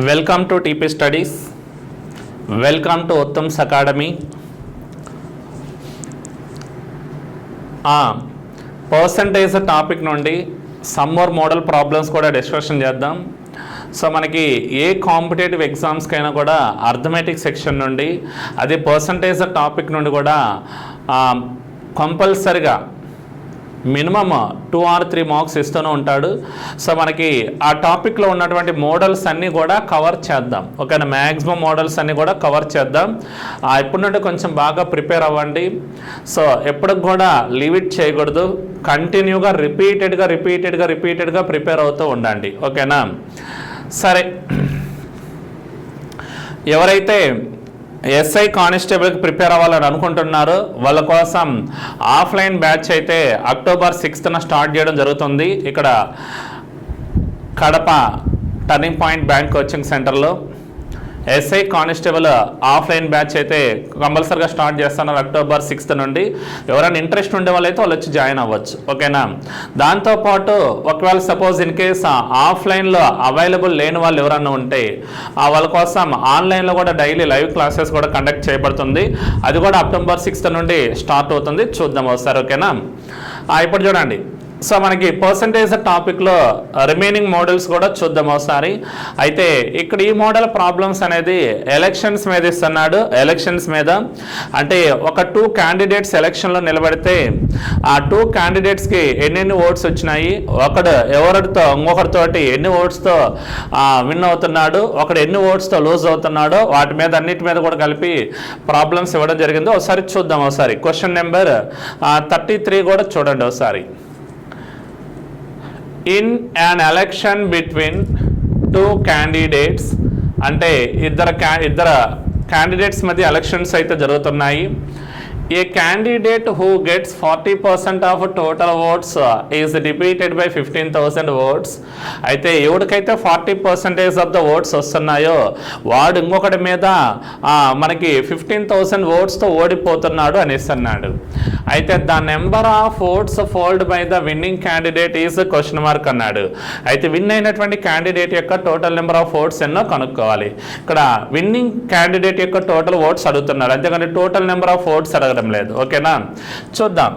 Welcome to TP Studies, welcome to Uttam's Academy. Percentage topic నుండి some more model problems కూడా discussion చేద్దాం. So మనకి ఏ కాంపిటేటివ్ ఎగ్జామ్స్కైనా కూడా అర్థమెటిక్ సెక్షన్ నుండి అదే పర్సంటేజ్ టాపిక్ నుండి కూడా కంపల్సరిగా మినిమమ్ 2 or 3 మార్క్స్ ఇస్తూనే ఉంటాడు. సో మనకి ఆ టాపిక్లో ఉన్నటువంటి మోడల్స్ అన్నీ కూడా కవర్ చేద్దాం. ఓకేనా, మ్యాక్సిమం మోడల్స్ అన్నీ కూడా కవర్ చేద్దాం. ఇప్పటి నుండి కొంచెం బాగా ప్రిపేర్ అవ్వండి. సో ఎప్పటికి కూడా లీవ్ ఇట్ చేయకూడదు, కంటిన్యూగా రిపీటెడ్గా ప్రిపేర్ అవుతూ ఉండండి. ఓకేనా, సరే. ఎవరైతే ఎస్ఐ కానిస్టేబుల్కి ప్రిపేర్ అవ్వాలని అనుకుంటున్నారో వాళ్ళ కోసం ఆఫ్లైన్ బ్యాచ్ అయితే October 6th స్టార్ట్ చేయడం జరుగుతుంది. ఇక్కడ Kadapa turning point bank coaching సెంటర్లో ఎస్ఐ కానిస్టేబుల్ ఆఫ్లైన్ బ్యాచ్ అయితే కంపల్సరీగా స్టార్ట్ చేస్తున్నారు October 6th నుండి. ఎవరైనా ఇంట్రెస్ట్ ఉండే వాళ్ళైతే వాళ్ళు వచ్చి జాయిన్ అవ్వచ్చు. ఓకేనా, దాంతోపాటు ఒకవేళ సపోజ్ ఇన్ కేస్ ఆఫ్లైన్లో అవైలబుల్ లేని వాళ్ళు ఎవరన్నా ఉంటే వాళ్ళ కోసం ఆన్లైన్లో కూడా డైలీ లైవ్ క్లాసెస్ కూడా కండక్ట్ చేయబడుతుంది. అది కూడా October 6th నుండి స్టార్ట్ అవుతుంది. చూద్దాం ఒకసారి. ఓకేనా, ఇప్పుడు చూడండి. సో మనకి పర్సంటేజ్ టాపిక్లో రిమైనింగ్ మోడల్స్ కూడా చూద్దాం ఒకసారి. అయితే ఇక్కడ ఈ మోడల్ ప్రాబ్లమ్స్ అనేది ఎలక్షన్స్ మీద ఇస్తున్నాడు. ఎలక్షన్స్ మీద అంటే ఒక 2 candidates ఎలక్షన్లో నిలబడితే ఆ 2 candidatesకి ఎన్నెన్ని ఓట్స్ వచ్చినాయి, ఇంకొకరితోటి ఎన్ని ఓట్స్తో విన్ అవుతున్నాడు, ఒకడు ఎన్ని ఓట్స్తో లూజ్ అవుతున్నాడో వాటి మీద అన్నిటి మీద కూడా కలిపి ప్రాబ్లమ్స్ ఇవ్వడం జరిగింది. ఒకసారి చూద్దాం. ఒకసారి క్వశ్చన్ నెంబర్ 33 కూడా చూడండి ఒకసారి. In an election between 2 candidates, అంటే ఇద్దరు క్యాండిడేట్స్ మధ్య ఎలక్షన్స్ అయితే జరుగుతున్నాయి. A candidate who gets 40% of total votes is defeated by 15,000 votes. అయితే ఎవరికైతే 40% ఆఫ్ ద ఓట్స్ వస్తున్నాయో వాడు ఇంకొకటి మీద మనకి 15,000 ఓట్స్తో ఓడిపోతున్నాడు అనేసి అన్నాడు. అయితే the number of votes polled by the winning candidate is question mark అన్నాడు. అయితే విన్ అయినటువంటి క్యాండిడేట్ యొక్క టోటల్ నెంబర్ ఆఫ్ ఓట్స్ ఎన్నో కనుక్కోవాలి. ఇక్కడ విన్నింగ్ క్యాండిడేట్ యొక్క టోటల్ ఓట్స్ అడుగుతున్నాడు, అంతేకాని టోటల్ నెంబర్ ఆఫ్ ఓట్స్ అడగడం లేదు. ఓకేనా, చూద్దాం.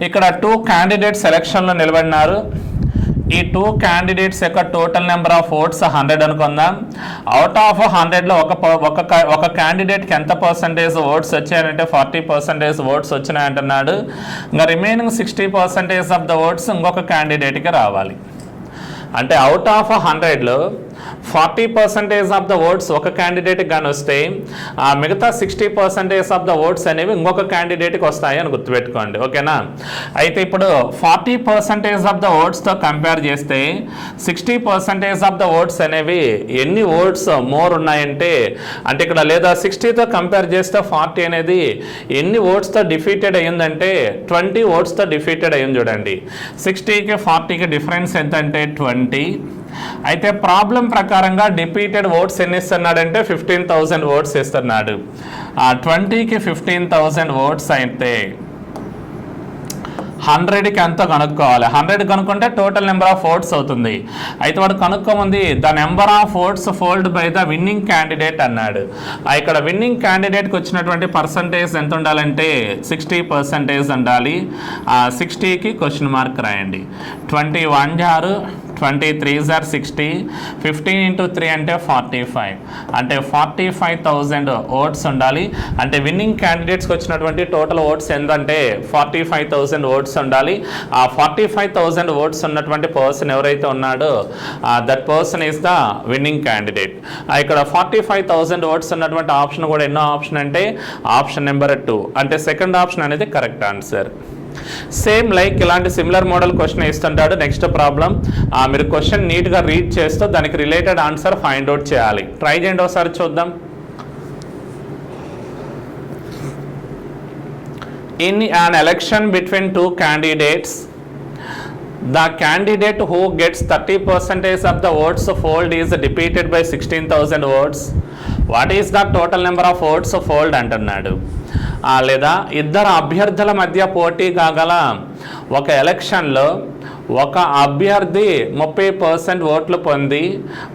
ఇక్కడ 2 candidates ఎలక్షన్లో నిలబడినారు. ఈ 2 candidates యొక్క టోటల్ నెంబర్ ఆఫ్ ఓట్స్ 100 అనుకుందాం. అవుట్ ఆఫ్ 100లో ఒక క్యాండిడేట్కి ఎంత పర్సంటేజ్ ఓట్స్ వచ్చాయంటే 40% ఓట్స్ వచ్చినాయంటున్నాడు. ఇంకా రిమైనింగ్ 60% ఆఫ్ ద ఓట్స్ ఇంకొక క్యాండిడేట్కి రావాలి. అంటే అవుట్ ఆఫ్ 100లో 40% ఆఫ్ ద ఓట్స్ ఒక క్యాండిడేట్కి కానీ వస్తే మిగతా 60% ఆఫ్ ద ఓట్స్ అనేవి ఇంకొక క్యాండిడేట్కి వస్తాయి అని గుర్తుపెట్టుకోండి. ఓకేనా, అయితే ఇప్పుడు 40% ఆఫ్ ద ఓట్స్తో కంపేర్ చేస్తే 60% ఆఫ్ ద ఓట్స్ అనేవి ఎన్ని ఓట్స్ మోర్ ఉన్నాయంటే, అంటే ఇక్కడ లేదా 60తో కంపేర్ చేస్తే 40 అనేది ఎన్ని ఓట్స్తో డిఫీటెడ్ అయ్యిందంటే 20 ఓట్స్తో డిఫీటెడ్ అయ్యింది. చూడండి, 60కి 40కి డిఫరెన్స్ ఎంత అంటే 20. అయితే ప్రాబ్లం ప్రకారంగా డిఫీటెడ్ ఓట్స్ ఎన్ని ఇస్తున్నాడంటే 15,000 ఓట్స్ ఇస్తున్నాడు. 20కి 15,000 ఓట్స్ అయితే 100కి ఎంత కనుక్కోవాలి. 100 కనుక్కుంటే టోటల్ నెంబర్ ఆఫ్ ఓట్స్ అవుతుంది. అయితే వాడు కనుక్కోమంది the number of votes polled by the winning candidate అన్నాడు. ఇక్కడ విన్నింగ్ క్యాండిడేట్కి వచ్చినటువంటి పర్సంటేజ్ ఎంత ఉండాలంటే 60% ఉండాలి. 60కి క్వశ్చన్ మార్క్ రాయండి. 21 జారు 23 జార్ 60, 15 into 3 అంటే 45, అంటే 45,000 ఓట్స్ ఉండాలి. అంటే విన్నింగ్ క్యాండిడేట్స్కి వచ్చినటువంటి టోటల్ ఓట్స్ ఎంతంటే 45,000 ఓట్స్ ఉండాలి. ఆ 45,000 ఓట్స్ ఉన్నటువంటి పర్సన్ ఎవరైతే ఉన్నాడో that person is the winning candidate. ఇక్కడ 45,000 ఓట్స్ ఉన్నటువంటి ఆప్షన్ కూడా ఎన్నో ఆప్షన్ అంటే ఆప్షన్ నెంబర్ 2, అంటే సెకండ్ ఆప్షన్ అనేది కరెక్ట్ ఆన్సర్. సేమ్ లైక్ ఇలాంటి సిమిలర్ మోడల్ క్వశ్చన్ ఇస్తుంటాడు. నెక్స్ట్ ప్రాబ్లం మీరు క్వశ్చన్ నీట్గా రీడ్ చేస్తూ దానికి రిలేటెడ్ ఆన్సర్ ఫైండ్ అవుట్ చేయాలి. ట్రై చేయండి ఒకసారి చూద్దాం. In an election between 2 candidates, the candidate who gets 30% of the votes polled is defeated by 16,000 votes. What is the total number of votes polled అంటున్నాడు. లేదా ఇద్దరు అభ్యర్థుల మధ్య పోటీ కాగల ఒక ఎలక్షన్లో ఒక అభ్యర్థి 30% ఓట్లు పొంది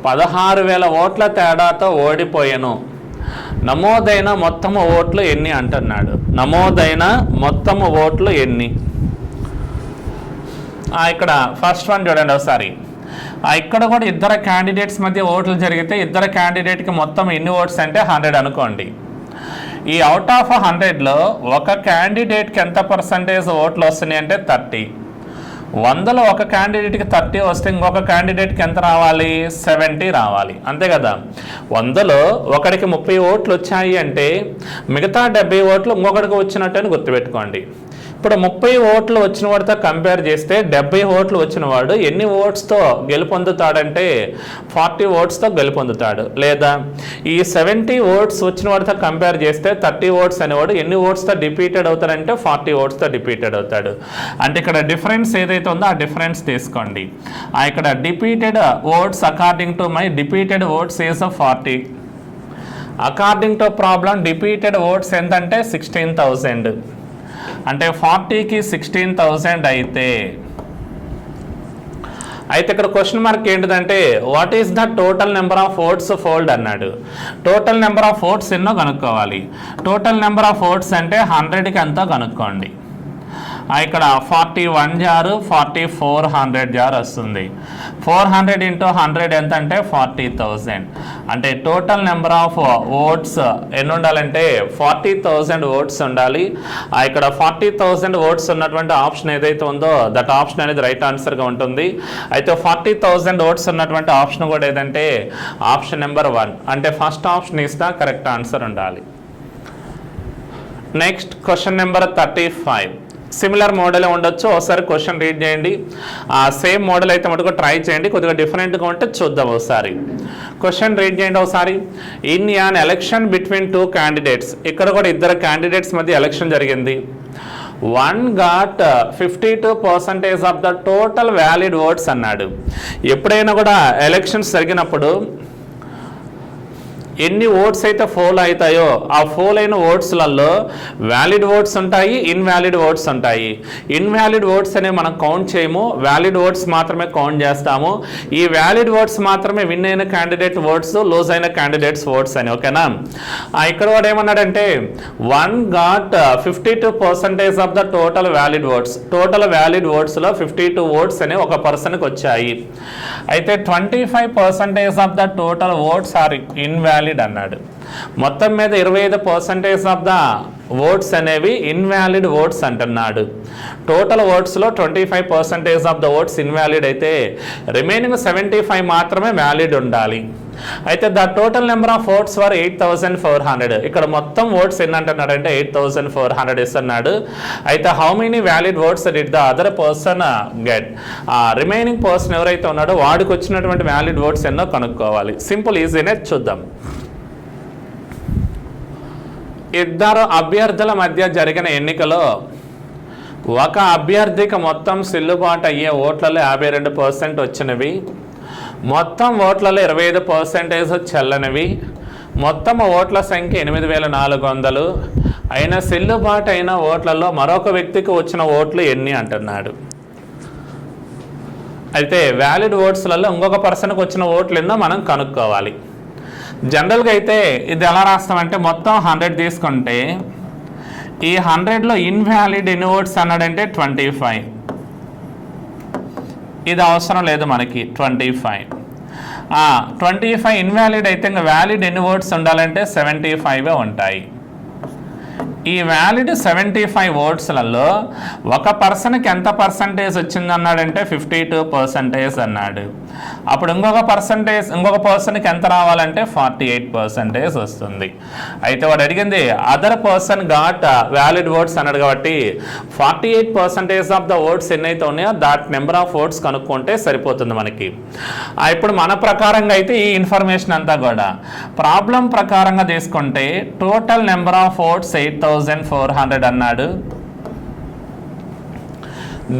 16,000 ఓట్ల తేడాతో ఓడిపోయాను. నమోదైన మొత్తము ఓట్లు ఎన్ని అంటున్నాడు. నమోదైన మొత్తము ఓట్లు ఎన్ని? ఇక్కడ ఫస్ట్ వన్ చూడండి ఒకసారి. ఇక్కడ కూడా ఇద్దరు క్యాండిడేట్స్ మధ్య ఓట్లు జరిగితే ఇద్దరు క్యాండిడేట్కి మొత్తం ఎన్ని ఓట్స్ అంటే 100 అనుకోండి. ఈ అవుట్ ఆఫ్ 100లో ఒక క్యాండిడేట్కి ఎంత పర్సంటేజ్ ఓట్లు వస్తున్నాయి అంటే 30. 100లో ఒక క్యాండిడేట్కి 30 వస్తే ఇంకొక క్యాండిడేట్కి ఎంత రావాలి? 70 రావాలి, అంతే కదా. 100లో ఒకడికి 30 ఓట్లు వచ్చాయి అంటే మిగతా 70 ఓట్లు ఇంకొకడికి వచ్చినట్టు అని గుర్తుపెట్టుకోండి. ఇప్పుడు 30 ఓట్లు వచ్చిన వాడితో కంపేర్ చేస్తే 70 ఓట్లు వచ్చిన వాడు ఎన్ని ఓట్స్తో గెలుపొందుతాడంటే 40 ఓట్స్తో గెలుపొందుతాడు. లేదా ఈ 70 ఓట్స్ వచ్చిన వాడితో కంపేర్ చేస్తే 30 ఓట్స్ అనేవాడు ఎన్ని ఓట్స్తో డిపీటెడ్ అవుతాడంటే 40 ఓట్స్తో డిపీటెడ్ అవుతాడు. అంటే ఇక్కడ డిఫరెన్స్ ఏదైతే ఉందో ఆ డిఫరెన్స్ తీసుకోండి. ఇక్కడ defeated votes according to my defeated votes is 40. According to problem defeated votes ఎంతంటే 16,000. అంటే 40కి 16,000 అయితే ఇక్కడ క్వశ్చన్ మార్క్ ఏంటిదంటే what is the total number of votes polled అన్నాడు. టోటల్ నెంబర్ ఆఫ్ ఓట్స్ ఎన్నో కనుక్కోవాలి. టోటల్ నెంబర్ ఆఫ్ ఓట్స్ అంటే 100కి ఎంతో కనుక్కోండి. ఇక్కడ 41 జారు 4400 జారు వస్తుంది. 400 × 100 ఎంత అంటే 40,000. అంటే టోటల్ నెంబర్ ఆఫ్ ఓట్స్ ఎన్ని ఉండాలంటే 40,000 ఓట్స్ ఉండాలి. ఇక్కడ 40,000 ఓట్స్ ఉన్నటువంటి ఆప్షన్ ఏదైతే ఉందో దట్ ఆప్షన్ అనేది రైట్ ఆన్సర్గా ఉంటుంది. అయితే 40,000 ఓట్స్ ఉన్నటువంటి ఆప్షన్ కూడా ఏదంటే ఆప్షన్ నెంబర్ 1. అంటే first option is the correct answer ఉండాలి. Next question number 35. సిమిలర్ మోడలే ఉండొచ్చు, ఒకసారి క్వశ్చన్ రీడ్ చేయండి. సేమ్ మోడల్ అయితే మటుకు ట్రై చేయండి, కొద్దిగా డిఫరెంట్గా ఉంటే చూద్దాం ఒకసారి. క్వశ్చన్ రీడ్ చేయండి ఒకసారి. In an election between 2 candidates. ఇక్కడ కూడా ఇద్దరు క్యాండిడేట్స్ మధ్య ఎలక్షన్ జరిగింది. One got 52% of the total valid oats అన్నాడు. ఎప్పుడైనా కూడా ఎలక్షన్స్ జరిగినప్పుడు ఎన్ని ఓట్స్ అయితే ఫోల్ అవుతాయో ఆ ఫోల్ అయిన ఓట్స్లలో వ్యాలిడ్ ఓట్స్ ఉంటాయి, ఇన్వాలిడ్ ఓట్స్ ఉంటాయి. ఇన్వాలిడ్ ఓట్స్ అనేవి మనం కౌంట్ చేయము, వ్యాలిడ్ ఓట్స్ మాత్రమే కౌంట్ చేస్తాము. ఈ వ్యాలిడ్ ఓట్స్ మాత్రమే విన్ అయిన క్యాండిడేట్ ఓట్స్, లూజ్ అయిన క్యాండిడేట్స్ ఓట్స్ అని, ఓకేనా. ఇక్కడ కూడా ఏమన్నాడంటే one got 52% of the total valid votes. Total valid ఓట్స్లో 52 ఓట్స్ అనేవి ఒక పర్సన్కి వచ్చాయి. అయితే 25% of the total votes are invalid అన్నాడు. మొత్తం మీద 25% ఆఫ్ ద ఓట్స్ అనేవి ఇన్వాలిడ్ ఓట్స్ అంటున్నాడు. టోటల్ ఓట్స్లో 25% ఆఫ్ ద ఓట్స్ ఇన్వాలిడ్ అయితే రిమైనింగ్ 75 మాత్రమే వ్యాలిడ్ ఉండాలి. అయితే the total number of votes were 8,400. ఇక్కడ మొత్తం ఓట్స్ ఎన్ని అంటున్నాడంటే 8,400 ఇస్తున్నాడు. అయితే how many valid votes did the other person get. Remaining person ఎవరైతే ఉన్నాడో వాడికి వచ్చినటువంటి వ్యాలిడ్ ఓట్స్ ఎన్నో కనుక్కోవాలి. సింపుల్ ఈజీనే, చూద్దాం. ఇద్దరు అభ్యర్థుల మధ్య జరిగిన ఎన్నికలో ఒక అభ్యర్థికి మొత్తం చెల్లుబాటు అయ్యే ఓట్లలో 52% వచ్చినవి, మొత్తం ఓట్లలో 25% చెల్లనివి, మొత్తం ఓట్ల సంఖ్య 8,400. అయిన చెల్లుబాటు అయిన ఓట్లలో మరొక వ్యక్తికి వచ్చిన ఓట్లు ఎన్ని అంటున్నాడు. అయితే వ్యాలిడ్ ఓట్స్లలో ఇంకొక పర్సన్కి వచ్చిన ఓట్లు ఎన్నో మనం కనుక్కోవాలి. జనరల్గా అయితే ఇది ఎలా రాస్తామంటే మొత్తం 100 తీసుకుంటే ఈ 100లో ఇన్వాలిడ్ ఎన్ని ఓట్స్ అన్నాడంటే 25. ఇది అవసరం లేదు మనకి 25. 25 ఇన్వాలిడ్ అయితే ఇంకా వ్యాలిడ్ ఎన్ని ఓట్స్ ఉండాలంటే 75 ఉంటాయి. ఈ వ్యాలిడ్ 75 ఓట్స్లలో ఒక పర్సన్కి ఎంత పర్సంటేజ్ వచ్చింది అన్నాడంటే 52% అన్నాడు. అప్పుడు ఇంకొక పర్సన్కి ఎంత రావాలంటే 48% వస్తుంది. అయితే వాడు అడిగింది other person got valid votes అన్నాడు కాబట్టి 48% ఆఫ్ ద ఓట్స్ ఎన్నైతే ఉన్నాయో దాట్ నెంబర్ ఆఫ్ ఓట్స్ కనుక్కుంటే సరిపోతుంది మనకి. ఇప్పుడు మన ప్రకారంగా అయితే ఈ ఇన్ఫర్మేషన్ అంతా కూడా ప్రాబ్లం ప్రకారంగా తీసుకుంటే టోటల్ నెంబర్ ఆఫ్ ఓట్స్ 8,400 అన్నాడు.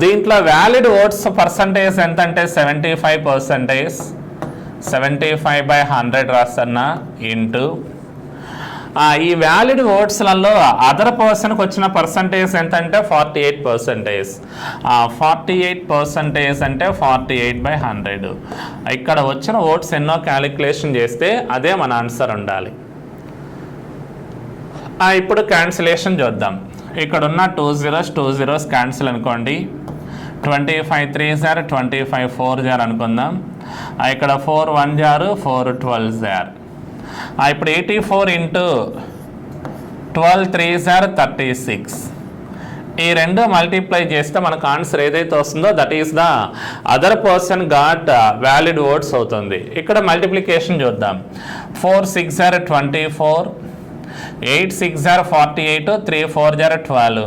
దీంట్లో వ్యాలిడ్ ఓట్స్ పర్సంటేజ్ ఎంత అంటే 75%. 75/100 రాస్తున్నా ఇంటూ ఈ వ్యాలిడ్ ఓట్స్లలో అదర్ పర్సన్కి వచ్చిన పర్సంటేజ్ ఎంత అంటే 48%. 48% అంటే 48/100. ఇక్కడ వచ్చిన ఓట్స్ ఎన్నో క్యాలిక్యులేషన్ చేస్తే అదే మన ఆన్సర్ ఉండాలి. ఇప్పుడు క్యాన్సిలేషన్ చూద్దాం. ఇక్కడ ఉన్న 2 zeros క్యాన్సిల్ అనుకోండి. 25 3s are 25 4s are అనుకుందాం. ఇక్కడ 4 1s are 4 12s are. ఇప్పుడు 84 into 12 3s are 36. ఈ రెండు మల్టిప్లై చేస్తే మనకు ఆన్సర్ ఏదైతే వస్తుందో that is the other person got valid votes అవుతుంది. ఇక్కడ మల్టిప్లికేషన్ చూద్దాం. 4 6s are 24, 8 6s are 48, 3 4s are 12.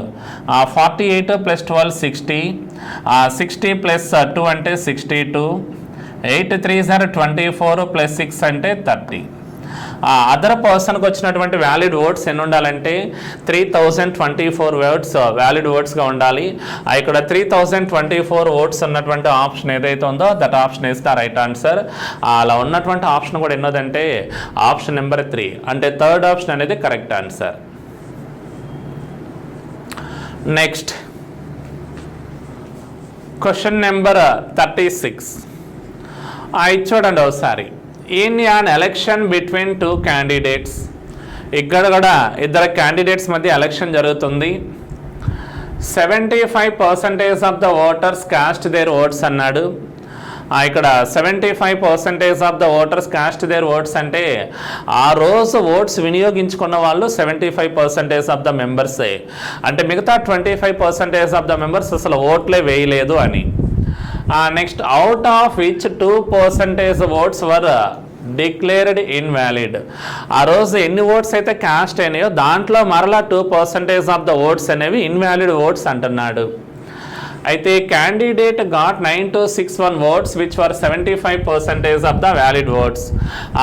48 plus 12 60, 60 plus 2 అంటే 62, 8 3s are 24 plus 6 అంటే 30. అదర్ పర్సన్కి వచ్చినటువంటి వ్యాలిడ్ ఓట్స్ ఎన్ని ఉండాలంటే 3024 ఓట్స్ వ్యాలిడ్ ఓట్స్గా ఉండాలి. ఇక్కడ 3024 ఓట్స్ ఉన్నటువంటి ఆప్షన్ ఏదైతే ఉందో that option is the right answer. అలా ఉన్నటువంటి ఆప్షన్ కూడా ఎన్నోదంటే ఆప్షన్ నెంబర్ 3 అంటే థర్డ్ ఆప్షన్ అనేది correct answer. Next question number 36. ఇది చూడండి ఒకసారి. In an election between two candidates, ఇక్కడ కూడా ఇద్దరు క్యాండిడేట్స్ మధ్య ఎలక్షన్ జరుగుతుంది. 75% of the voters cast their oats అన్నాడు. ఇక్కడ 75% of the voters cast their oats అంటే ఆ రోజు ఓట్స్ వినియోగించుకున్న వాళ్ళు 75% ఆఫ్ ద మెంబర్సే. అంటే మిగతా 25% ఆఫ్ ద మెంబర్స్ అసలు ఓట్లే వేయలేదు అని. Next out of which 2% votes were declared invalid. ఆ రోజు ఎన్ని ఓట్స్ అయితే క్యాస్ట్ అయినాయో దాంట్లో మరలా 2% ఆఫ్ ద ఓట్స్ అనేవి ఇన్వాలిడ్ ఓట్స్ అంటున్నాడు. అయితే candidate got 9261 votes which were 75% of the valid votes.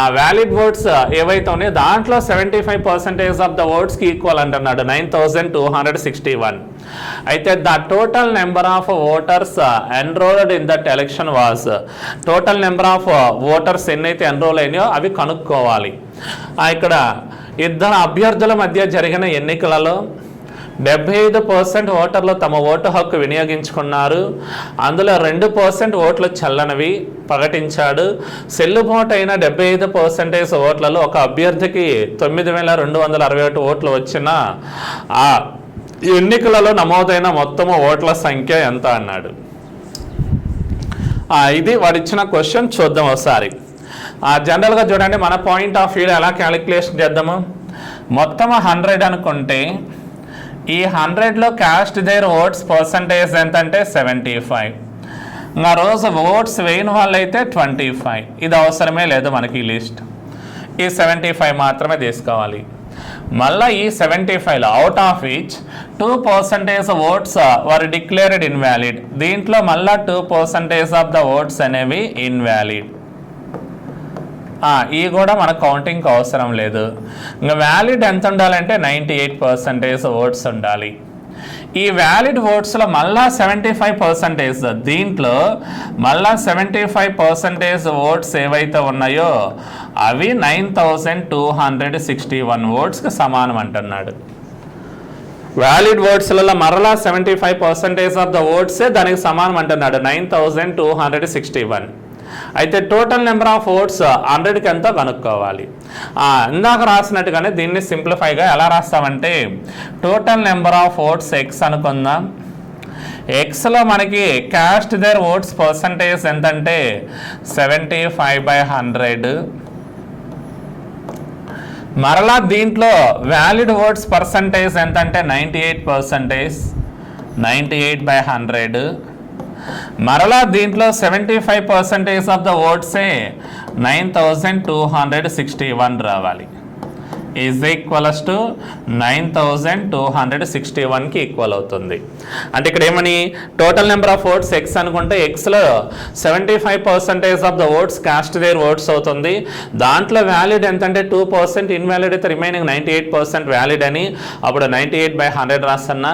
ఆ వ్యాలిడ్ ఓట్స్ ఏవైతే ఉన్నాయో దాంట్లో 75% ఆఫ్ ద ఓట్స్కి ఈక్వల్ అంటున్నాడు 9261. అయితే the total number of voters enrolled in that election was, total number of voters ఎన్నైతే ఎన్రోల్ అయినాయో అవి కనుక్కోవాలి. ఇక్కడ ఇద్దరు అభ్యర్థుల మధ్య జరిగిన ఎన్నికలలో 75% ఓటర్లు తమ ఓటు హక్కు వినియోగించుకున్నారు. అందులో 2% ఓట్లు చెల్లనివి ప్రకటించాడు. చెల్లుబాటు అయిన 75% ఓట్లలో ఒక అభ్యర్థికి 9261 ఓట్లు వచ్చిన ఆ ఎన్నికలలో నమోదైన మొత్తము ఓట్ల సంఖ్య ఎంత అన్నాడు. ఇది వాడిచ్చిన క్వశ్చన్. చూద్దాం ఒకసారి. జనరల్గా చూడండి మన పాయింట్ ఆఫ్ వ్యూలో ఎలా క్యాలిక్యులేషన్ చేద్దాము. మొత్తం 100 అనుకుంటే ఈ 100లో కాస్ట్ దేర్ ఓట్స్ పర్సంటేజ్ ఎంత అంటే 75. ఇంకా రోజు ఓట్స్ వేయని వాళ్ళైతే 25. ఇది అవసరమే లేదు మనకి ఈ లిస్ట్. ఈ 75 మాత్రమే తీసుకోవాలి. మళ్ళీ ఈ 75లో out of which 2% votes were declared invalid. దీంట్లో మళ్ళీ 2% ఆఫ్ ద ఓట్స్ అనేవి ఇన్వాలిడ్. ఈ కూడా మన కౌంటింగ్కి అవసరం లేదు. ఇంకా వ్యాలిడ్ ఎంత ఉండాలంటే 98% ఓట్స్ ఉండాలి. ఈ వ్యాలిడ్ ఓట్స్లో మళ్ళా 75%, దీంట్లో మళ్ళా 75% ఓట్స్ ఏవైతే ఉన్నాయో అవి 9261 ఓట్స్కి సమానం అంటున్నాడు. వ్యాలిడ్ ఓట్స్లలో మరలా 75% ఆఫ్ ద ఓట్సే దానికి సమానం అంటున్నాడు 9261. అయితే టోటల్ నెంబర్ ఆఫ్ ఓట్స్ 100కి ఎంతో కనుక్కోవాలి. ఇందాక రాసినట్టుగానే దీన్ని సింప్లిఫైగా ఎలా రాస్తామంటే total number of votes x అనుకుందాం. ఎక్స్లో మనకి కాస్ట్ దేర్ ఓట్స్ పర్సంటేజ్ ఎంతంటే 75/100. మరలా దీంట్లో వ్యాలిడ్ ఓట్స్ పర్సంటేజ్ ఎంతంటే 98%, 98/100. మరలా దీంట్లో 75% ఆఫ్ ద ఓట్సే 9261 రావాలి. ఈజ్ ఈక్వల్స్ టు 9261కి ఈక్వల్ అవుతుంది. అంటే ఇక్కడ ఏమని total number of votes X అనుకుంటే ఎక్స్లో 75% of the oats cast their oats అవుతుంది. దాంట్లో వ్యాలిడ్ ఎంతంటే 2%, ఇన్వాలిడ్ అయితే రిమైనింగ్ 98% వ్యాలిడ్ అని అప్పుడు 98/100 రాస్తున్నా.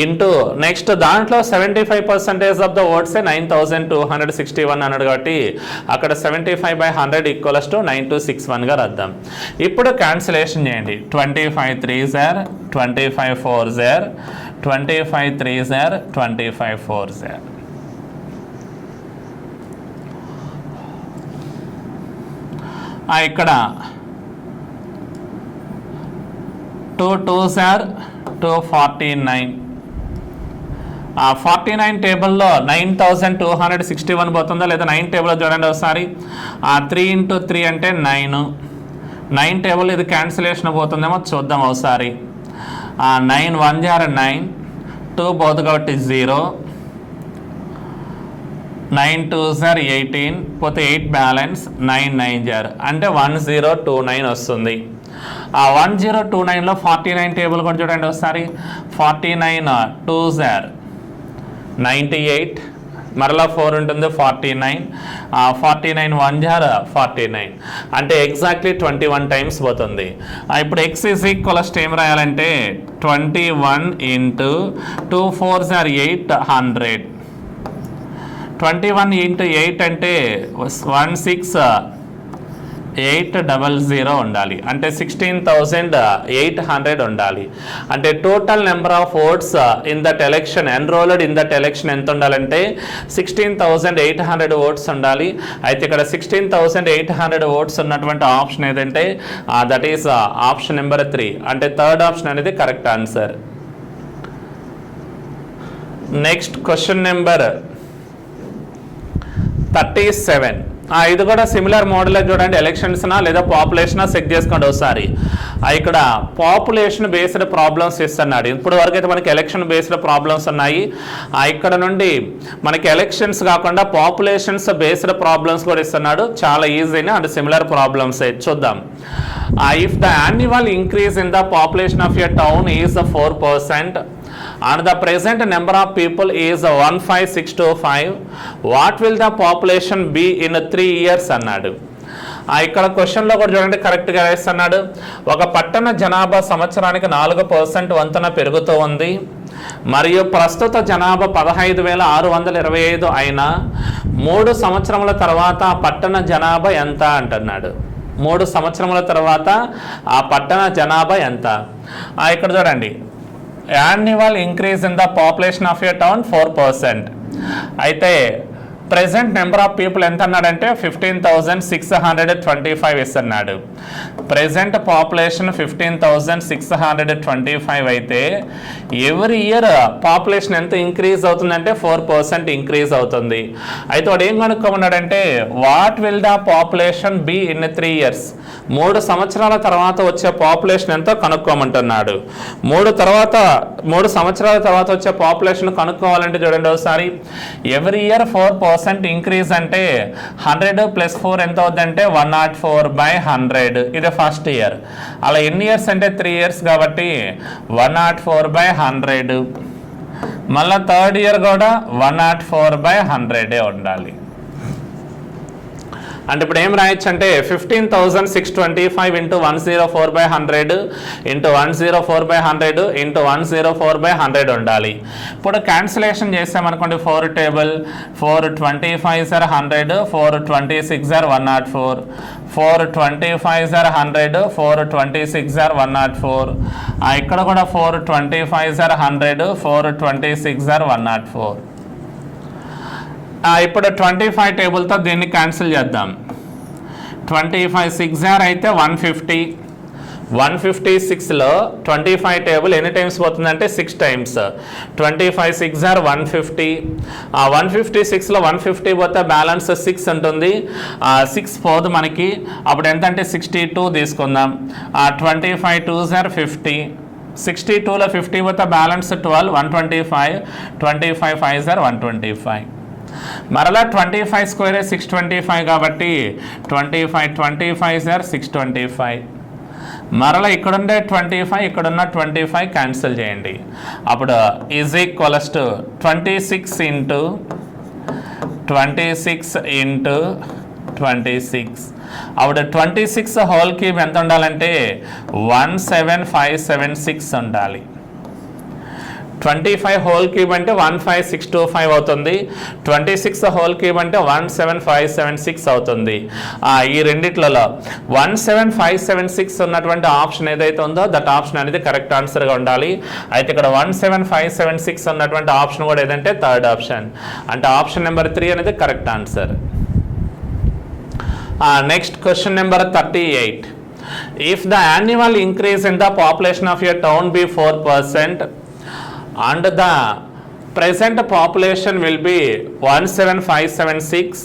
ఇంటూ నెక్స్ట్ దాంట్లో 75% ఆఫ్ ద ఓట్సే 9261 అన్నాడు కాబట్టి అక్కడ 75/100 ఈక్వల్స్ టు 9261గా రాద్దాం. ఇప్పుడు క్యాన్సిలేషన్ చేయండి. 25 3s are 25 4s are 25 3s are 25 4s are. ఇక్కడ 2 2s are 249. 49 టేబుల్లో 9261 పోతుందా లేదా? 9 టేబుల్లో చూడండి ఒకసారి. 3 × 3 అంటే 9 టేబుల్ ఇది క్యాన్సిలేషన్ పోతుందేమో చూద్దాం ఒకసారి. 9 1 = 9, 2 పోదు కాబట్టి 0, 9 2s are 18 పోతే 8 బ్యాలెన్స్, 9 9s are అంటే 1029 వస్తుంది. 1029లో 49 టేబుల్ కూడా చూడండి ఒకసారి. 49 2s are 98, మరలా 4 ఉంటుంది 49, 49 1s are 49 అంటే ఎగ్జాక్ట్లీ 21 టైమ్స్ పోతుంది. ఇప్పుడు x = ఏం రాయాలంటే 21 × 2 4s are 800. 21 × 8 అంటే 16800 ఉండాలి. అంటే 16,800 ఉండాలి. అంటే total number of votes in that election, enrolled in that election ఎంత ఉండాలంటే 16,800 ఓట్స్ ఉండాలి. అయితే ఇక్కడ 16,800 ఓట్స్ ఉన్నటువంటి ఆప్షన్ ఏదంటే దట్ ఈస్ ఆప్షన్ నెంబర్ 3. అంటే థర్డ్ ఆప్షన్ అనేది correct answer. Next question number 37. ఇది కూడా సిమిలర్ మోడల్లో చూడండి. ఎలక్షన్స్నా లేదా పాపులేషనా చెక్ చేసుకోండి ఒకసారి. ఇక్కడ పాపులేషన్ బేస్డ్ ప్రాబ్లమ్స్ ఇస్తున్నాడు. ఇప్పుడు వరకు అయితే మనకి ఎలక్షన్ బేస్డ్ ప్రాబ్లమ్స్ ఉన్నాయి. ఇక్కడ నుండి మనకి ఎలక్షన్స్ కాకుండా పాపులేషన్స్ బేస్డ్ ప్రాబ్లమ్స్ కూడా ఇస్తున్నాడు. చాలా ఈజీనే అండ్ సిమిలర్ ప్రాబ్లమ్స్ చూద్దాం. If the annual increase in the population of a town is 4% and the present number of people is 15625, what will the population be in 3 years అన్నాడు. ఇక్కడ క్వశ్చన్లో కూడా చూడండి కరెక్ట్గా వేస్తున్నాడు. ఒక పట్టణ జనాభా సంవత్సరానికి 4% వంతున పెరుగుతూ ఉంది మరియు ప్రస్తుత జనాభా 15,625 అయినా 3 సంవత్సరముల తర్వాత పట్టణ జనాభా ఎంత అంటున్నాడు. 3 సంవత్సరముల తర్వాత ఆ పట్టణ జనాభా ఎంత? ఇక్కడ చూడండి, annual increase in the population of a town 4%. అయితే ప్రెసెంట్ నెంబర్ ఆఫ్ పీపుల్ ఎంత అన్నాడంటే 15,625 ఇస్తున్నాడు. ప్రెసెంట్ పాపులేషన్ 15,625 అయితే ఎవ్రీ ఇయర్ పాపులేషన్ ఎంత ఇంక్రీజ్ అవుతుందంటే 4% ఇంక్రీజ్ అవుతుంది. అయితే వాడు ఏం కనుక్కోమన్నాడంటే what will the population be in 3 years, 3 సంవత్సరాల తర్వాత వచ్చే పాపులేషన్ ఎంతో కనుక్కోమంటున్నాడు. 3 సంవత్సరాల తర్వాత వచ్చే పాపులేషన్ కనుక్కోవాలంటే చూడండి ఒకసారి. ఎవ్రీ ఇయర్ 4% ఇంక్రీజ్ అంటే 100 + 4 ఎంత అవుతుందంటే 104/100. ఇది ఫస్ట్ ఇయర్. అలా ఎన్ని ఇయర్స్ అంటే 3 years కాబట్టి 104/100. మళ్ళీ థర్డ్ ఇయర్ కూడా 104/100 ఉండాలి. అంటే ఇప్పుడు ఏం రాయొచ్చు అంటే 15,625 × 104/100 × 104/100 × 104/100 ఉండాలి. ఇప్పుడు క్యాన్సిలేషన్ చేసామనుకోండి 4 table, 425s are 100, 426s are 104, 425s are 100, 426s are 104. ఇక్కడ కూడా 425s are 100, 426s are 104. ఇప్పుడు 25 టేబుల్తో దీన్ని క్యాన్సిల్ చేద్దాం. 25 6 అయితే 150. 156లో 25 టేబుల్ ఎన్ని టైమ్స్ పోతుందంటే 6 టైమ్స్. 25 6 150. 156లో 150 పోతే బ్యాలెన్స్ 6 ఉంటుంది. 6 పోదు మనకి. అప్పుడు ఎంత అంటే 62 తీసుకుందాం. 25 2s are 50. 62లో 50 పోతే బ్యాలెన్స్ 12, 125. 25 5s are 125. మరలా 25 స్క్వేర్ 625 కాబట్టి 25 25s are 625. మరలా ఇక్కడుండే 25 ఇక్కడున్న 25 క్యాన్సిల్ చేయండి. అప్పుడు ఈజ్ ఈక్వల్స్ టు 26 × 26 × 26. అప్పుడు 26 హోల్ క్యూబ్ ఎంత ఉండాలంటే 17576 ఉండాలి. 25 హోల్ క్యూబ్ అంటే 15625 అవుతుంది. 26 హోల్ క్యూబ్ అంటే 17576 అవుతుంది. ఈ రెండిట్లలో 17576 ఉన్నటువంటి ఆప్షన్ ఏదైతే ఉందో దట్ ఆప్షన్ అనేది కరెక్ట్ ఆన్సర్గా ఉండాలి. అయితే ఇక్కడ 17576 ఉన్నటువంటి ఆప్షన్ కూడా ఏదంటే థర్డ్ ఆప్షన్, అంటే ఆప్షన్ నెంబర్ 3 అనేది correct answer. Next question number 38. If the annual increase in the population of your town be 4% and the present population will be 17576,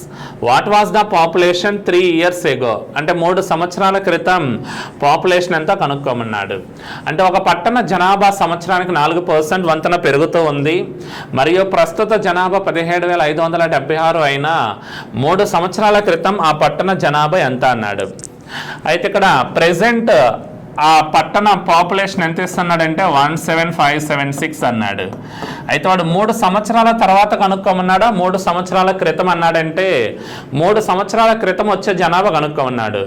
what was the population 3 years ago? అంటే 3 సంవత్సరాల క్రితం population ఎంత కనుక్కోమన్నాడు. అంటే ఒక పట్టణ జనాభా సంవత్సరానికి 4% వంతన పెరుగుతూ ఉంది మరియు ప్రస్తుత జనాభా 17,576 అయినా 3 సంవత్సరాల క్రితం ఆ పట్టణ జనాభా ఎంత అన్నాడు. అయితే ఇక్కడ ప్రెజెంట్ ఆ పట్టణ పాపులేషన్ ఎంత ఇస్తున్నాడంటే 17576 అన్నాడు. అయితే వాడు 3 సంవత్సరాల తర్వాత కనుక్కోమన్నాడా 3 సంవత్సరాల క్రితం అన్నాడంటే 3 సంవత్సరాల క్రితం వచ్చే జనాభా కనుక్కోమన్నాడు.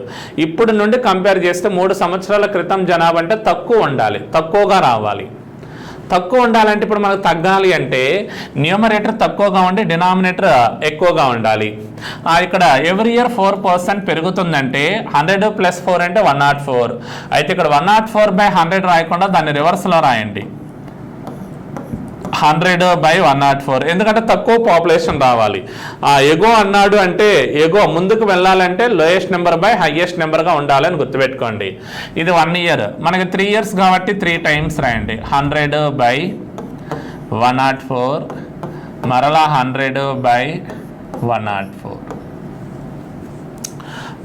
ఇప్పుడు నుండి కంపేర్ చేస్తే 3 సంవత్సరాల క్రితం జనాభా అంటే తక్కువ ఉండాలి, తక్కువగా రావాలి. తక్కువ ఉండాలంటే ఇప్పుడు మనకు తగ్గాలి అంటే న్యూమరేటర్ తక్కువగా ఉండి డినామినేటర్ ఎక్కువగా ఉండాలి. ఇక్కడ ఎవ్రీ ఇయర్ 4% పెరుగుతుందంటే 100 + 4 అంటే 104. అయితే ఇక్కడ 104/100 రాయకుండా దాన్ని రివర్స్లో రాయండి, 100/104. ఎందుకంటే తక్కువ పాపులేషన్ రావాలి. ఎగో అన్నాడు అంటే ఎగో ముందుకు వెళ్ళాలంటే లోయెస్ట్ నెంబర్ బై హైయెస్ట్ నెంబర్గా ఉండాలని గుర్తుపెట్టుకోండి. ఇది 1 ఇయర్, మనకి 3 ఇయర్స్ కాబట్టి 3 టైమ్స్ రాయండి. 100/104 మరలా 100/104.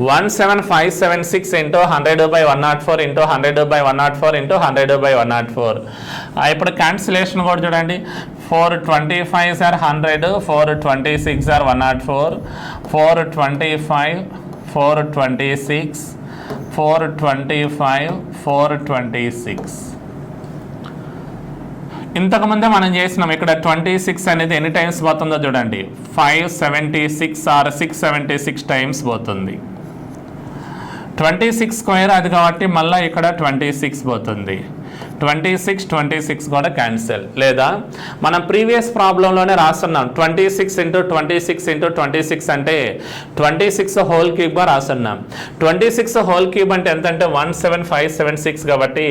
17576 into 100/104 into 100/104 into 100/104. ఇప్పుడు క్యాన్సిలేషన్ కూడా చూడండి. 425 are 100, 426 are 104, 425 426 425 426. ఇంతకుముందే మనం చేసినాం. ఇక్కడ 26 అనేది ఎన్ని టైమ్స్ పోతుందో చూడండి. 576 or 676 టైమ్స్ పోతుంది. 26 స్క్వేర్ అది కాబట్టి మళ్ళీ ఇక్కడ 26 పోతుంది. 26 కూడా క్యాన్సిల్. లేదా మనం ప్రీవియస్ ప్రాబ్లంలోనే రాస్తున్నాం 26 × 26 × 26 అంటే 26 హోల్ క్యూబ్గా రాస్తున్నాం. 26 హోల్ క్యూబ్ అంటే ఎంత అంటే 17576 కాబట్టి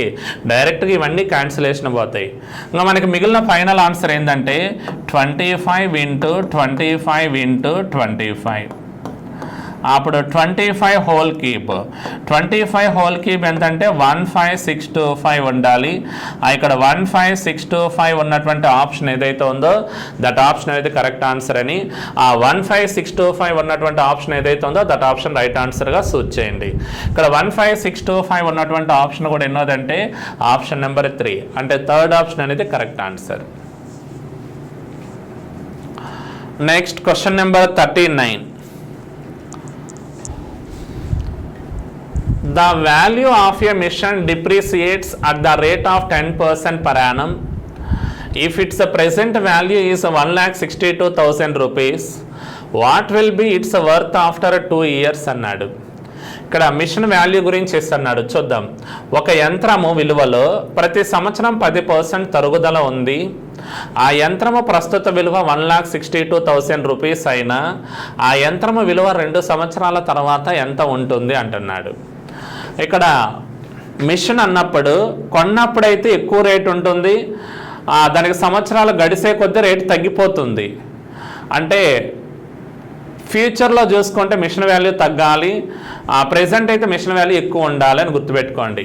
డైరెక్ట్గా ఇవన్నీ క్యాన్సిలేషన్ పోతాయి. ఇంకా మనకి మిగిలిన ఫైనల్ ఆన్సర్ ఏంటంటే 25 × 25 × 25. అప్పుడు 25 హోల్ క్యూబ్. 25 హోల్ క్యూబ్ ఎంతంటే 15625 ఉండాలి. ఇక్కడ 15625 ఉన్నటువంటి ఆప్షన్ ఏదైతే ఉందో దట్ ఆప్షన్ అయితే కరెక్ట్ ఆన్సర్ అని, ఆ 15625 ఉన్నటువంటి ఆప్షన్ ఏదైతే ఉందో దట్ ఆప్షన్ రైట్ ఆన్సర్గా సూచ్ చేయండి. ఇక్కడ 15625 ఉన్నటువంటి ఆప్షన్ కూడా ఎన్నోదంటే ఆప్షన్ నెంబర్ 3, అంటే థర్డ్ ఆప్షన్ అనేది correct answer. Next question number 39. The value of a mission depreciates at the rate of 10% per annum. If its present value is 1,62,000 rupees, what will be its worth after 2 years అన్నాడు. ఇక్కడ machine value గురించి ఇస్తున్నాడు. చూద్దాం. ఒక యంత్రము విలువలో ప్రతి సంవత్సరం 10% తరుగుదల ఉంది. ఆ యంత్రము ప్రస్తుత విలువ 1,62,000 రూపీస్ అయినా ఆ యంత్రము విలువ 2 సంవత్సరాల తర్వాత ఎంత ఉంటుంది అంటున్నాడు. ఇక్కడ మిషన్ అన్నప్పుడు కొన్నప్పుడైతే ఎక్కువ రేట్ ఉంటుంది, దానికి సంవత్సరాలు గడిసే కొద్దీ రేటు తగ్గిపోతుంది. అంటే ఫ్యూచర్లో చూసుకుంటే మిషన్ వాల్యూ తగ్గాలి, ప్రెజెంట్ అయితే మిషన్ వాల్యూ ఎక్కువ ఉండాలి అని గుర్తుపెట్టుకోండి.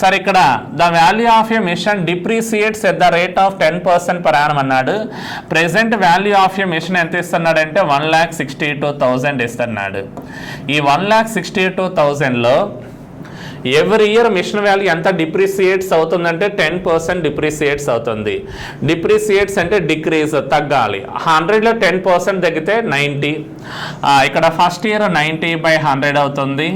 సరే, ఇక్కడ the value of a machine depreciates at the rate of 10% per annum అన్నాడు. Present value of a machine ఎంత ఇస్తున్నాడంటే 1,62,000 ఇస్తున్నాడు. ఈ 1,62,000లో ఎవ్రీ ఇయర్ మిషన్ వాల్యూ ఎంత డిప్రిసియేట్స్ అవుతుందంటే 10% డిప్రిసియేట్స్ అవుతుంది. డిప్రిసియేట్స్ అంటే డిక్రీజ్, తగ్గాలి. 100లో 10% తగ్గితే 90. ఇక్కడ ఫస్ట్ ఇయర్ 90/100 అవుతుంది,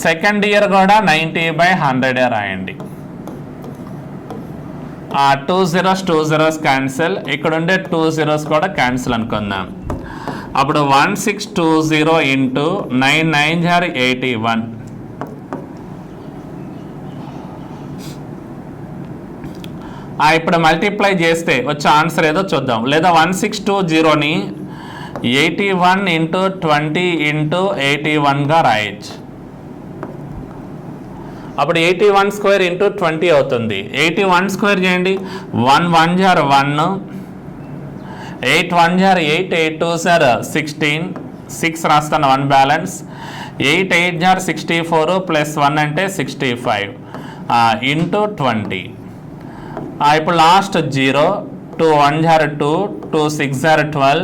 సెకండ్ ఇయర్ కూడా 90/100 రాయండి. 2 zeros క్యాన్సిల్, ఇక్కడ ఉండే 2 zeros కూడా క్యాన్సిల్ అనుకుందాం. అప్పుడు 1620 ఇంటూ 9 9 81. ఇప్పుడు మల్టిప్లై చేస్తే వచ్చే ఆన్సర్ ఏదో చూద్దాం. లేదా 1620ని 81 × 20 × 81గా రాయొచ్చు. అప్పుడు 81² × 20 అవుతుంది. 81² చేయండి. 1 1 * 1, 8 1 * 8, 8 2 * 16, 6 రాస్తాను 1 బ్యాలెన్స్, 8 8 * 64 + 1 అంటే 65 × 20. ఇప్పుడు లాస్ట్ 0, 2 1 * 2, 2 6 * 12,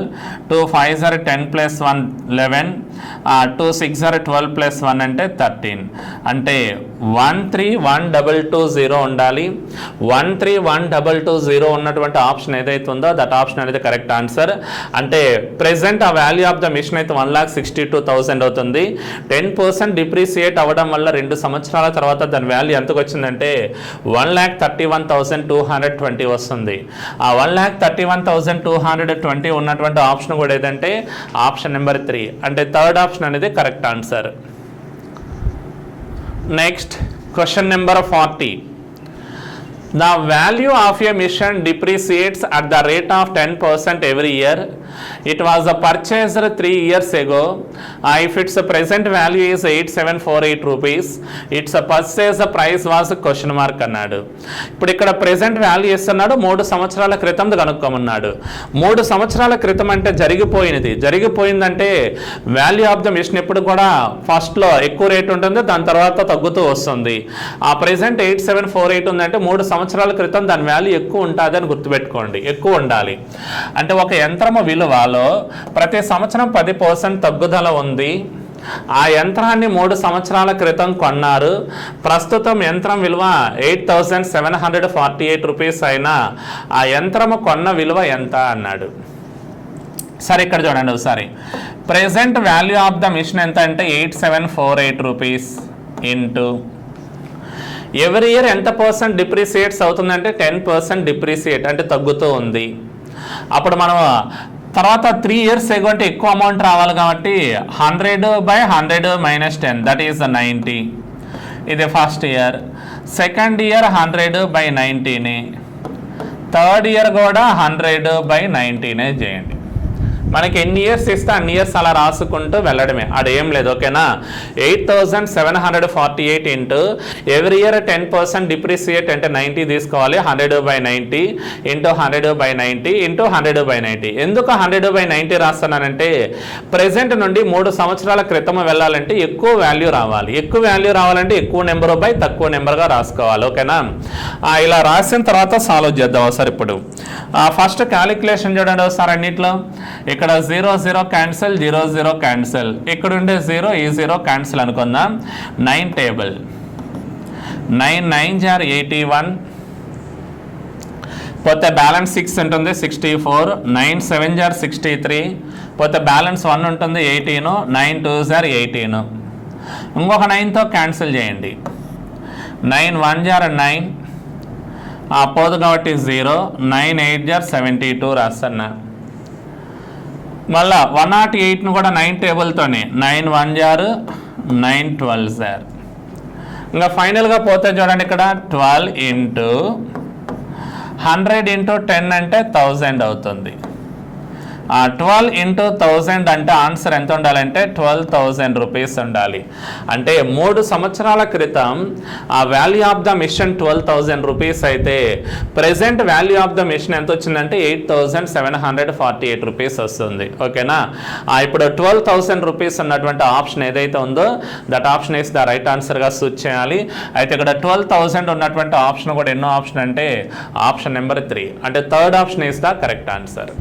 2 5 * 10 + 1 11, 2 6 * 12 + 1 అంటే 13. అంటే 131220 ఉండాలి. 131220 ఉన్నటువంటి ఆప్షన్ ఏదైతే ఉందో దట్ ఆప్షన్ అనేది కరెక్ట్ ఆన్సర్. అంటే ప్రెసెంట్ ఆ వాల్యూ ఆఫ్ ద మిషన్ అయితే 1,62,000 అవుతుంది. 10% డిప్రిసియేట్ అవ్వడం వల్ల 2 సంవత్సరాల తర్వాత దాని వాల్యూ ఎంతకు వచ్చిందంటే 1,31,220 వస్తుంది. ఆ 1,31,220 ఉన్నటువంటి ఆప్షన్ కూడా ఏదంటే ఆప్షన్ నెంబర్ 3 అంటే థర్డ్ ఆప్షన్ అనేది correct answer. Next question number 40. The value of a mission depreciates at the rate of 10% every year. It was purchased 3 years ago. If its present value is 8748 rupees, its purchase price was ? అన్నాడు. ఇప్పుడు ఇక్కడ present value ఇస్తున్నాడు, 3 సంవత్సరాల క్రితం కనుక్కోమన్నాడు. 3 సంవత్సరాల క్రితం అంటే జరిగిపోయిందంటే value of the machine ఎప్పుడు కూడా ఫస్ట్లో ఎక్కువ రేట్ ఉంటుంది, దాని తర్వాత తగ్గుతూ వస్తుంది. ఆ ప్రెసెంట్ 8748 ఉందంటే 3 సంవత్సరాల క్రితం దాని వాల్యూ ఎక్కువ ఉంటుంది అని గుర్తుపెట్టుకోండి, ఎక్కువ ఉండాలి. అంటే ఒక యంత్రము విలువలో ప్రతి సంవత్సరం 10% తగ్గుదల ఉంది. ఆ యంత్రాన్ని 3 సంవత్సరాల క్రితం కొన్నారు. ప్రస్తుతం యంత్రం విలువ 8748 రూపీస్ అయినా ఆ యంత్రము కొన్న విలువ ఎంత అన్నాడు. సరే ఇక్కడ చూడండి ఒకసారి. Present value of the machine ఎంత అంటే 8748 రూపీస్ ఇంటూ ఎవ్రీ ఇయర్ ఎంత పర్సెంట్ డిప్రిసియేట్స్ అవుతుందంటే 10% డిప్రిసియేట్ అంటే తగ్గుతూ ఉంది. అప్పుడు మనం తర్వాత 3 years ఎగో అంటే ఎక్కువ అమౌంట్ రావాలి కాబట్టి 100/100 - 10 దట్ ఈస్ 90. ఇది ఫస్ట్ ఇయర్. సెకండ్ ఇయర్ 100/90ని, థర్డ్ ఇయర్ కూడా 100/90నే చేయండి. మనకి ఎన్ని ఇయర్స్ ఇస్తే అన్ని ఇయర్స్ అలా రాసుకుంటూ వెళ్ళడమే, అదేం లేదు. ఓకేనా. 8748 ఇంటూ ఎవ్రీ ఇయర్ 10% డిప్రిసియేట్ అంటే 90 తీసుకోవాలి. 100/90 ఇంటూ 100/90 ఇంటూ 100/90. ఎందుకు 100/90 రాస్తున్నానంటే ప్రెసెంట్ నుండి 3 సంవత్సరాల క్రితం వెళ్ళాలంటే ఎక్కువ వాల్యూ రావాలి. ఎక్కువ వాల్యూ రావాలంటే ఎక్కువ నెంబర్ బై తక్కువ నెంబర్గా రాసుకోవాలి. ఓకేనా. ఇలా రాసిన తర్వాత సాల్వ్ చేద్దాం ఒకసారి. ఇప్పుడు ఫస్ట్ క్యాలిక్యులేషన్ చూడండి ఒకసారి. అన్నిట్లో ఇక్కడ 0 0 క్యాన్సిల్, 0 0 క్యాన్సిల్, ఇక్కడ ఉండే 0 ఈ 0 క్యాన్సిల్ అనుకుందాం. 9 టేబుల్, 9 9 * 81 పోతే బ్యాలెన్స్ 6 ఉంటుంది 64, 9 7 * 63 పోతే బ్యాలెన్స్ 1 ఉంటుంది 18, 9 2 * 18. ఇంకొక 9తో క్యాన్సిల్ చేయండి. 9 1 * 9 పోదు కాబట్టి 0, 9 8 * 72 రాస్తున్నా. మళ్ళా 108ను కూడా 9 టేబుల్తోనే 9 1 * 9 12 ఇంకా ఫైనల్గా పోతే చూడండి ఇక్కడ 12 ఇంటూ 100 ఇంటూ 10 అంటే 1000 అవుతుంది. 12 ఇంటూ 1000 అంటే ఆన్సర్ ఎంత ఉండాలంటే 12,000 రూపీస్ ఉండాలి. అంటే 3 సంవత్సరాల క్రితం ఆ value of the machine 12,000 rupees అయితే present value of the machine ఎంత వచ్చిందంటే 8,748 రూపీస్ వస్తుంది. ఓకేనా. ఇప్పుడు 12,000 రూపీస్ ఉన్నటువంటి ఆప్షన్ ఏదైతే ఉందో that option is the right ఆన్సర్గా సూచ్ చేయాలి. అయితే ఇక్కడ 12,000 ఉన్నటువంటి ఆప్షన్ కూడా ఎన్నో ఆప్షన్ అంటే ఆప్షన్ నెంబర్ 3 అంటే third option is the correct answer.